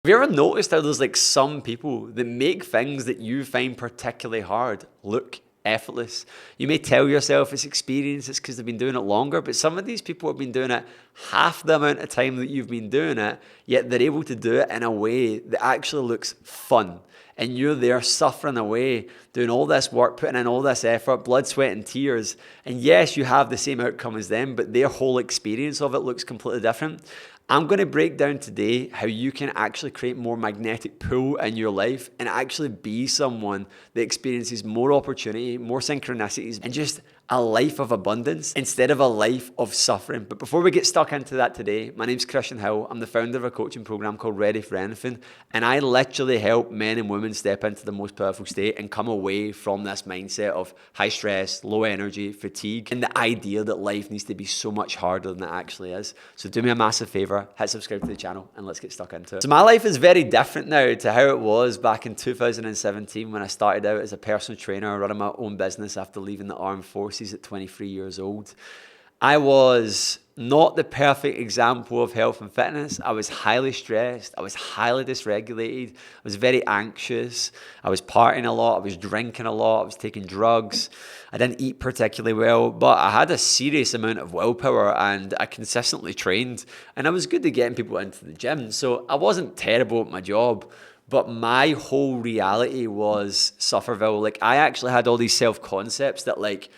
Have you ever noticed how there's like some people that make things that you find particularly hard look effortless? You may tell yourself it's experience, it's because they've been doing it longer, but some of these people have been doing it half the amount of time that you've been doing it, yet they're able to do it in a way that actually looks fun. And you're there suffering away, doing all this work, putting in all this effort, blood, sweat, and tears. And yes, you have the same outcome as them, but their whole experience of it looks completely different. I'm going to break down today how you can actually create more magnetic pull in your life and actually be someone that experiences more opportunity, more synchronicities, and just a life of abundance instead of a life of suffering. But before we get stuck into that today, my name's Kristian. I'm the founder of a coaching program called Ready for Anything, and I literally help men and women step into the most powerful state and come away from this mindset of high stress, low energy, fatigue, and the idea that life needs to be so much harder than it actually is. So do me a massive favor, hit subscribe to the channel, and let's get stuck into it. So my life is very different now to how it was back in 2017 when I started out as a personal trainer running my own business after leaving the armed forces at 23 years old. I was not the perfect example of health and fitness. I was highly stressed. I was highly dysregulated. I was very anxious. I was partying a lot. I was drinking a lot. I was taking drugs. I didn't eat particularly well, but I had a serious amount of willpower and I consistently trained, and I was good at getting people into the gym. So I wasn't terrible at my job, but my whole reality was Sufferville. Like, I actually had all these self-concepts that like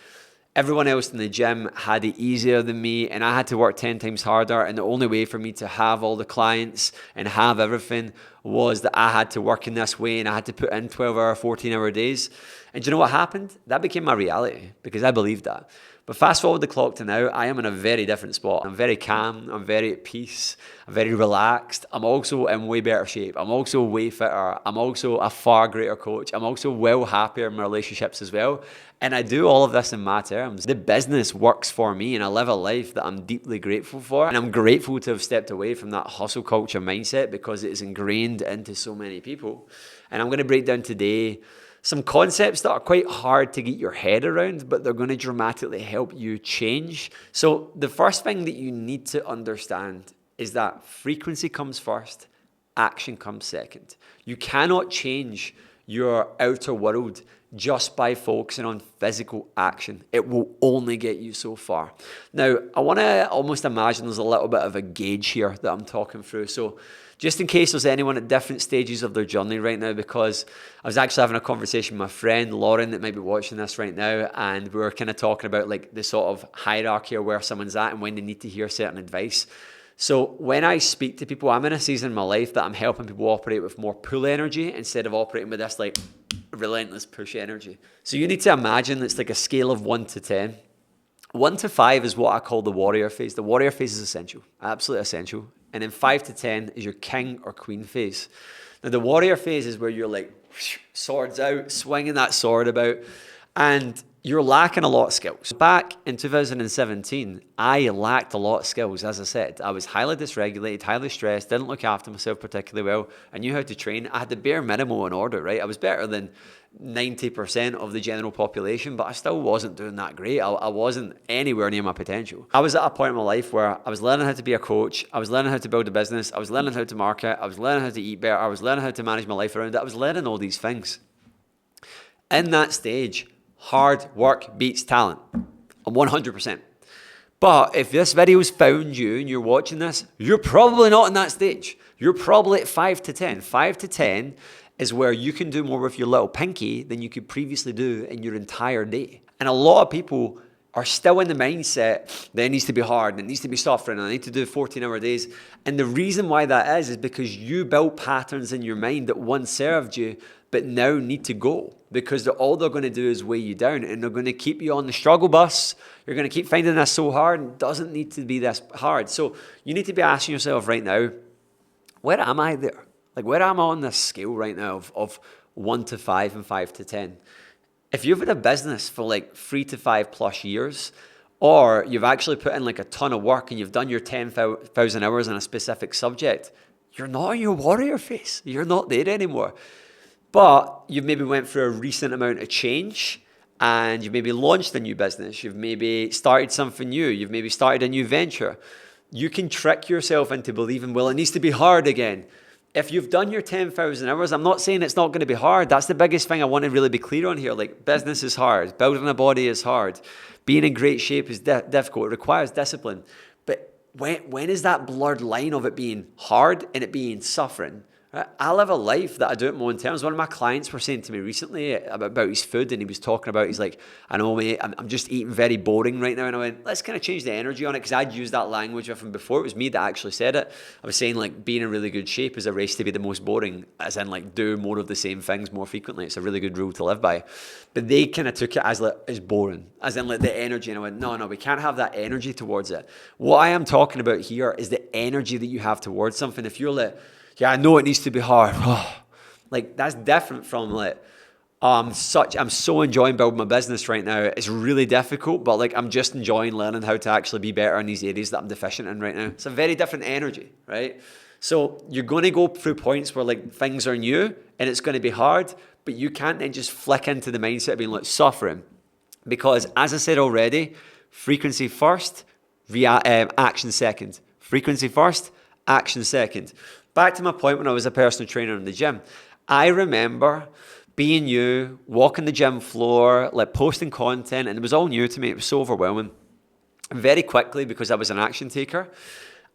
everyone else in the gym had it easier than me, and I had to work 10 times harder, and the only way for me to have all the clients and have everything was that I had to work in this way, and I had to put in 12-hour, 14-hour days. And do you know what happened? That became my reality because I believed that. But fast forward the clock to now, I am in a very different spot. I'm very calm, I'm very at peace, I'm very relaxed. I'm also in way better shape. I'm also way fitter. I'm also a far greater coach. I'm also well happier in my relationships as well. And I do all of this in my terms. The business works for me and I live a life that I'm deeply grateful for. And I'm grateful to have stepped away from that hustle culture mindset because it is ingrained into so many people. And I'm going to break down today some concepts that are quite hard to get your head around, but they're going to dramatically help you change. So the first thing that you need to understand is that frequency comes first, action comes second. You cannot change your outer world just by focusing on physical action. It will only get you so far. Now, I want to almost imagine there's a little bit of a gauge here that I'm talking through. So just in case there's anyone at different stages of their journey right now, because I was actually having a conversation with my friend Lauren that might be watching this right now, and we were kind of talking about like the sort of hierarchy of where someone's at and when they need to hear certain advice. So when I speak to people, I'm in a season in my life that I'm helping people operate with more pull energy instead of operating with this like relentless push energy. So you need to imagine it's like a scale of 1 to 10. 1 to 5 is what I call the warrior phase. The warrior phase is essential, absolutely essential. And then 5 to 10 is your king or queen phase. Now the warrior phase is where you're like swords out, swinging that sword about, and you're lacking a lot of skills. Back in 2017, I lacked a lot of skills. As I said, I was highly dysregulated, highly stressed, didn't look after myself particularly well. I knew how to train. I had the bare minimum in order, right? I was better than 90% of the general population, but I still wasn't doing that great. I wasn't anywhere near my potential. I was at a point in my life where I was learning how to be a coach. I was learning how to build a business. I was learning how to market. I was learning how to eat better. I was learning how to manage my life around it. I was learning all these things. In that stage, hard work beats talent. I'm 100%. But if this video's found you and you're watching this, you're probably not in that stage. You're probably at 5 to 10. 5 to 10 is where you can do more with your little pinky than you could previously do in your entire day. And a lot of people are still in the mindset that it needs to be hard and it needs to be suffering and I need to do 14-hour days. And the reason why that is because you built patterns in your mind that once served you but now need to go, because all they're going to do is weigh you down and they're going to keep you on the struggle bus. You're going to keep finding this so hard, and it doesn't need to be this hard. So you need to be asking yourself right now, where am I there? Like, where am I on this scale right now of 1 to 5 and 5 to 10? If you've had a business for like 3 to 5 plus years, or you've actually put in like a ton of work and you've done your 10,000 hours on a specific subject, you're not in your warrior phase. You're not there anymore. But you've maybe went through a recent amount of change and you've maybe launched a new business. You've maybe started something new. You've maybe started a new venture. You can trick yourself into believing, well, it needs to be hard again. If you've done your 10,000 hours, I'm not saying it's not going to be hard. That's the biggest thing I want to really be clear on here. Like, business is hard. Building a body is hard. Being in great shape is difficult. It requires discipline. But when is that blurred line of it being hard and it being suffering? Right? I live a life that I do it my own terms. One of my clients were saying to me recently about his food, and he was talking about, he's like, I know, mate, I'm just eating very boring right now. And I went, let's kind of change the energy on it, because I'd used that language with him before. It was me that actually said it. I was saying, like, being in really good shape is a race to be the most boring, as in, like, do more of the same things more frequently. It's a really good rule to live by. But they kind of took it as, like, as boring, as in, like, the energy. And I went, no, we can't have that energy towards it. What I am talking about here is the energy that you have towards something. If you're like, yeah, I know it needs to be hard. Like, that's different from like, I'm so enjoying building my business right now. It's really difficult, but like, I'm just enjoying learning how to actually be better in these areas that I'm deficient in right now. It's a very different energy, right? So you're going to go through points where like things are new and it's going to be hard, but you can't then just flick into the mindset of being like suffering. Because as I said already, frequency first, action second. Frequency first, action second. Back to my point when I was a personal trainer in the gym. I remember being you, walking the gym floor, like posting content, and it was all new to me. It was so overwhelming. Very quickly, because I was an action taker,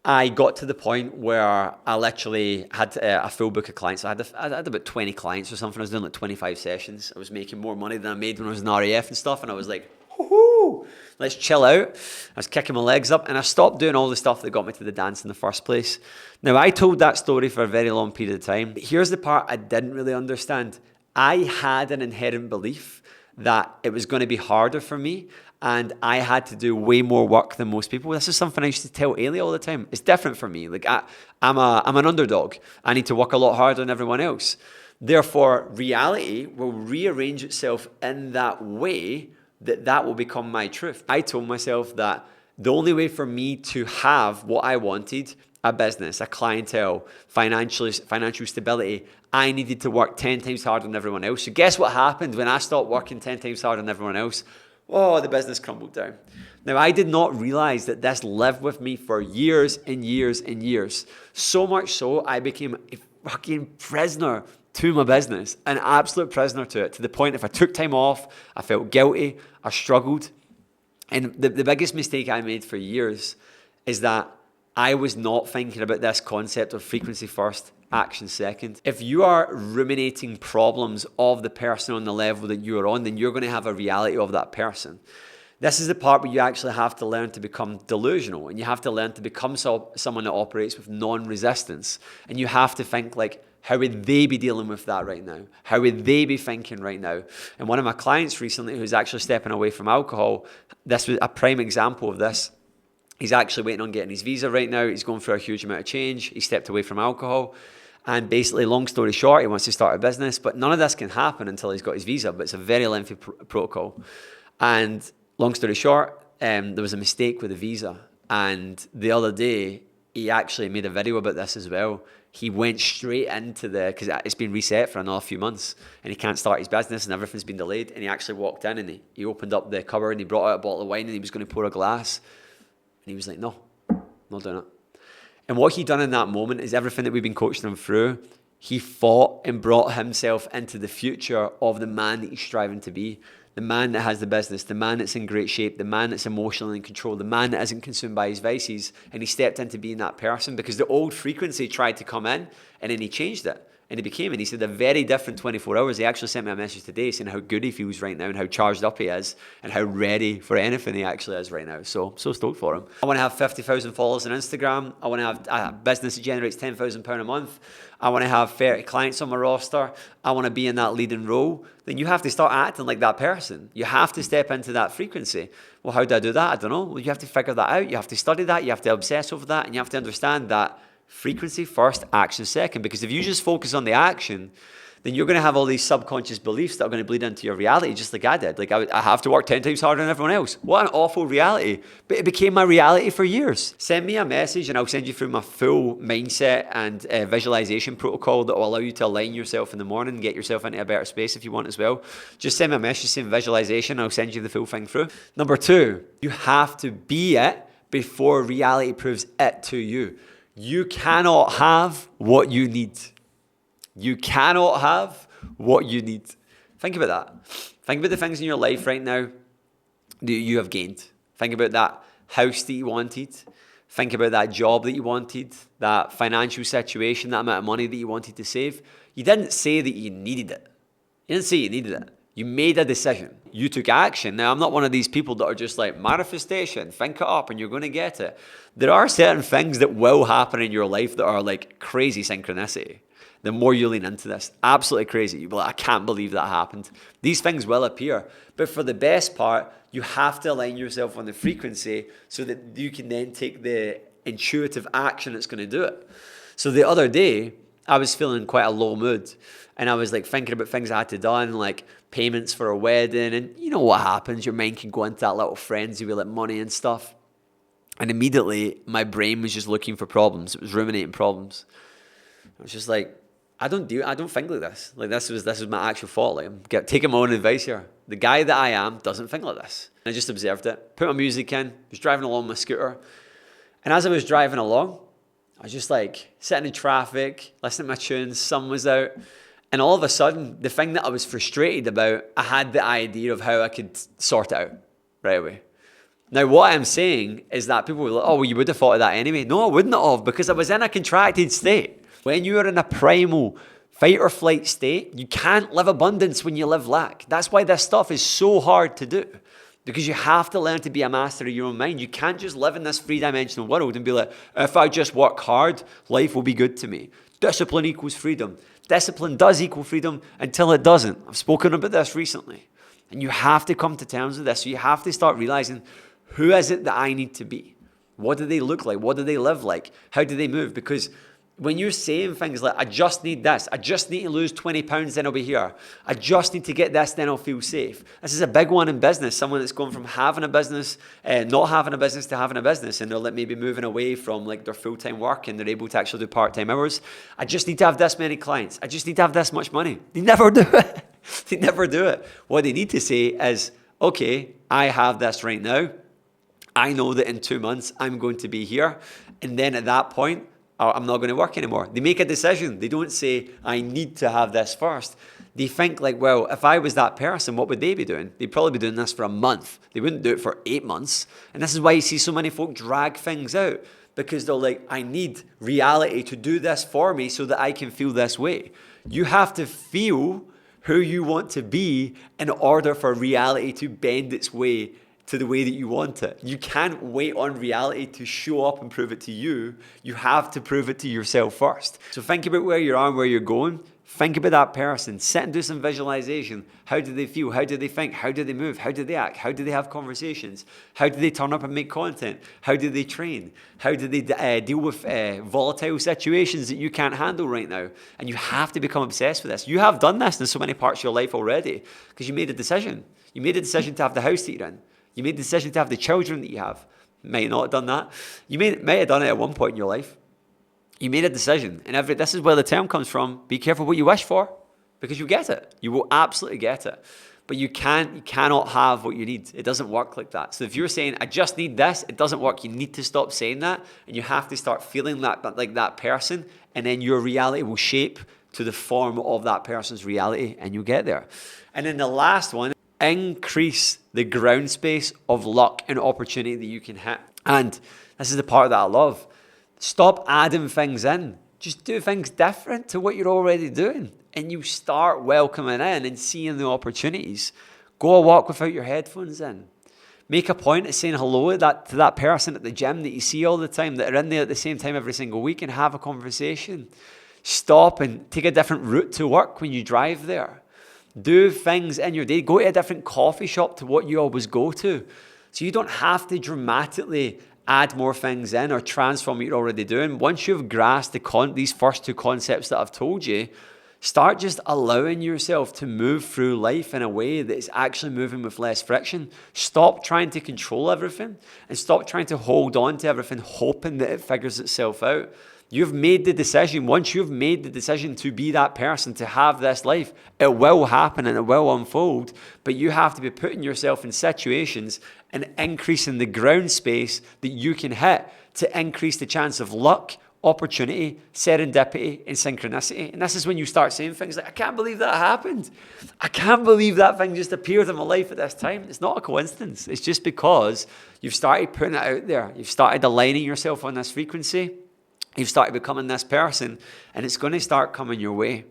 I got to the point where I literally had a full book of clients. I had about 20 clients or something. I was doing like 25 sessions. I was making more money than I made when I was in RAF and stuff, and I was like, woohoo, let's chill out. I was kicking my legs up, and I stopped doing all the stuff that got me to the dance in the first place. Now, I told that story for a very long period of time. But here's the part I didn't really understand. I had an inherent belief that it was going to be harder for me, and I had to do way more work than most people. This is something I used to tell Ailey all the time. It's different for me. Like, I'm an underdog. I need to work a lot harder than everyone else. Therefore, reality will rearrange itself in that way that will become my truth. I told myself that the only way for me to have what I wanted, a business, a clientele, financial stability, I needed to work 10 times harder than everyone else. So guess what happened when I stopped working 10 times harder than everyone else? Oh, the business crumbled down. Now, I did not realize that this lived with me for years and years and years. So much so, I became a fucking prisoner to my business, an absolute prisoner to it, to the point if I took time off, I felt guilty, I struggled. And the biggest mistake I made for years is that I was not thinking about this concept of frequency first, action second. If you are ruminating problems of the person on the level that you're on, then you're going to have a reality of that person. This is the part where you actually have to learn to become delusional, and you have to learn to become someone that operates with non-resistance. And you have to think like, how would they be dealing with that right now? How would they be thinking right now? And one of my clients recently, who's actually stepping away from alcohol, this was a prime example of this. He's actually waiting on getting his visa right now. He's going through a huge amount of change. He stepped away from alcohol. And basically, long story short, he wants to start a business. But none of this can happen until he's got his visa. But it's a very lengthy protocol. And long story short, there was a mistake with the visa. And the other day, he actually made a video about this as well. He went straight into because it's been reset for another few months, and he can't start his business, and everything's been delayed. And he actually walked in, and he opened up the cupboard, and he brought out a bottle of wine, and he was going to pour a glass. And he was like, no, not doing it. And what he done in that moment is everything that we've been coaching him through. He fought and brought himself into the future of the man that he's striving to be. The man that has the business, the man that's in great shape, the man that's emotionally in control, the man that isn't consumed by his vices. And he stepped into being that person because the old frequency tried to come in, and then he changed it. And he became, and he said a very different 24 hours. He actually sent me a message today saying how good he feels right now and how charged up he is and how ready for anything he actually is right now. So stoked for him. I want to have 50,000 followers on Instagram. I want to have a business that generates £10,000 a month. I want to have 30 clients on my roster. I want to be in that leading role. Then you have to start acting like that person. You have to step into that frequency. Well, how do I do that? I don't know. Well, you have to figure that out. You have to study that. You have to obsess over that. And you have to understand that frequency first, action second. Because if you just focus on the action, then you're going to have all these subconscious beliefs that are going to bleed into your reality, just like I did. Like I have to work 10 times harder than everyone else. What an awful reality. But it became my reality for years. Send me a message and I'll send you through my full mindset and visualization protocol that will allow you to align yourself in the morning and get yourself into a better space if you want as well. Just send me a message saying visualization. I'll send you the full thing through. Number 2, you have to be it before reality proves it to you. You cannot have what you need. You cannot have what you need. Think about that. Think about the things in your life right now that you have gained. Think about that house that you wanted. Think about that job that you wanted, that financial situation, that amount of money that you wanted to save. You didn't say that you needed it. You didn't say you needed it. You made a decision. You took action. Now, I'm not one of these people that are just like, manifestation, think it up and you're going to get it. There are certain things that will happen in your life that are like crazy synchronicity. The more you lean into this, absolutely crazy. You'll be like, I can't believe that happened. These things will appear. But for the best part, you have to align yourself on the frequency so that you can then take the intuitive action that's going to do it. So the other day, I was feeling quite a low mood. And I was like thinking about things I had to done, like payments for a wedding. And you know what happens? Your mind can go into that little frenzy with like money and stuff. And immediately my brain was just looking for problems. It was ruminating problems. I was just like, I don't think like this. Like this was my actual fault. Like I'm taking my own advice here. The guy that I am doesn't think like this. And I just observed it. Put my music in. Was driving along my scooter. And as I was driving along, I was just like sitting in traffic, listening to my tunes, sun was out. And all of a sudden, the thing that I was frustrated about, I had the idea of how I could sort it out right away. Now, what I'm saying is that people were like, oh, well, you would have thought of that anyway. No, I wouldn't have, because I was in a contracted state. When you are in a primal fight or flight state, you can't live abundance when you live lack. That's why this stuff is so hard to do, because you have to learn to be a master of your own mind. You can't just live in this three-dimensional world and be like, if I just work hard, life will be good to me. Discipline equals freedom. Discipline does equal freedom until it doesn't. I've spoken about this recently. And you have to come to terms with this. So you have to start realizing, who is it that I need to be? What do they look like? What do they live like? How do they move? Because when you're saying things like, I just need this, I just need to lose 20 pounds, then I'll be here. I just need to get this, then I'll feel safe. This is a big one in business. Someone that's gone from having a business, not having a business to having a business, and they're like maybe moving away from like their full-time work and they're able to actually do part-time hours. I just need to have this many clients. I just need to have this much money. They never do it. They never do it. What they need to say is, okay, I have this right now. I know that in 2 months I'm going to be here. And then at that point, I'm not going to work anymore. They make a decision. They don't say, I need to have this first. They think like, well, if I was that person, what would they be doing? They'd probably be doing this for a month. They wouldn't do it for 8 months. And this is why you see so many folk drag things out, because they're like, I need reality to do this for me so that I can feel this way. You have to feel who you want to be in order for reality to bend its way to the way that you want it. You can't wait on reality to show up and prove it to you. You have to prove it to yourself first. So think about where you are and where you're going. Think about that person. Sit and do some visualization. How do they feel? How do they think? How do they move? How do they act? How do they have conversations? How do they turn up and make content? How do they train? How do they deal with volatile situations that you can't handle right now? And you have to become obsessed with this. You have done this in so many parts of your life already because you made a decision. You made a decision to have the house that you're in. You made the decision to have the children that you have. Might not have done that. You might have done it at one point in your life. You made a decision. And this is where the term comes from. Be careful what you wish for, because you get it. You will absolutely get it. But you cannot have what you need. It doesn't work like that. So if you're saying, I just need this, it doesn't work. You need to stop saying that. And you have to start feeling that like that person. And then your reality will shape to the form of that person's reality. And you'll get there. And then the last one, increase the ground space of luck and opportunity that you can hit. And this is the part that I love. Stop adding things in. Just do things different to what you're already doing. And you start welcoming in and seeing the opportunities. Go a walk without your headphones in. Make a point of saying hello to that person at the gym that you see all the time, that are in there at the same time every single week, and have a conversation. Stop and take a different route to work when you drive there. Do things in your day. Go to a different coffee shop to what you always go to. So you don't have to dramatically add more things in or transform what you're already doing. Once you've grasped these first two concepts that I've told you, start just allowing yourself to move through life in a way that is actually moving with less friction. Stop trying to control everything and stop trying to hold on to everything, hoping that it figures itself out. You've made the decision. Once you've made the decision to be that person, to have this life, it will happen and it will unfold. But you have to be putting yourself in situations and increasing the ground space that you can hit to increase the chance of luck, opportunity, serendipity, and synchronicity. And this is when you start saying things like, I can't believe that happened. I can't believe that thing just appeared in my life at this time. It's not a coincidence. It's just because you've started putting it out there. You've started aligning yourself on this frequency. You've started becoming this person, and it's going to start coming your way.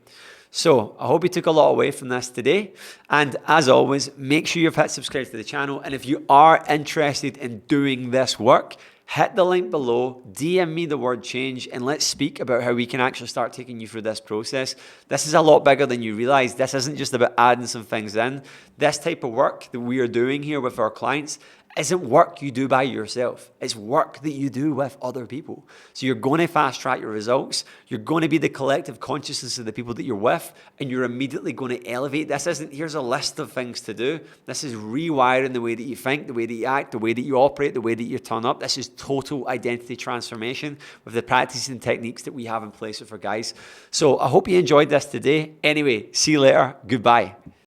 So I hope you took a lot away from this today. And as always, make sure you've hit subscribe to the channel. And if you are interested in doing this work, hit the link below, DM me the word change, and let's speak about how we can actually start taking you through this process. This is a lot bigger than you realize. This isn't just about adding some things in. This type of work that we are doing here with our clients isn't work you do by yourself. It's work that you do with other people. So you're going to fast track your results. You're going to be the collective consciousness of the people that you're with, and you're immediately going to elevate. This isn't, here's a list of things to do. This is rewiring the way that you think, the way that you act, the way that you operate, the way that you turn up. This is total identity transformation with the practices and techniques that we have in place with our guys. So I hope you enjoyed this today. Anyway, see you later. Goodbye.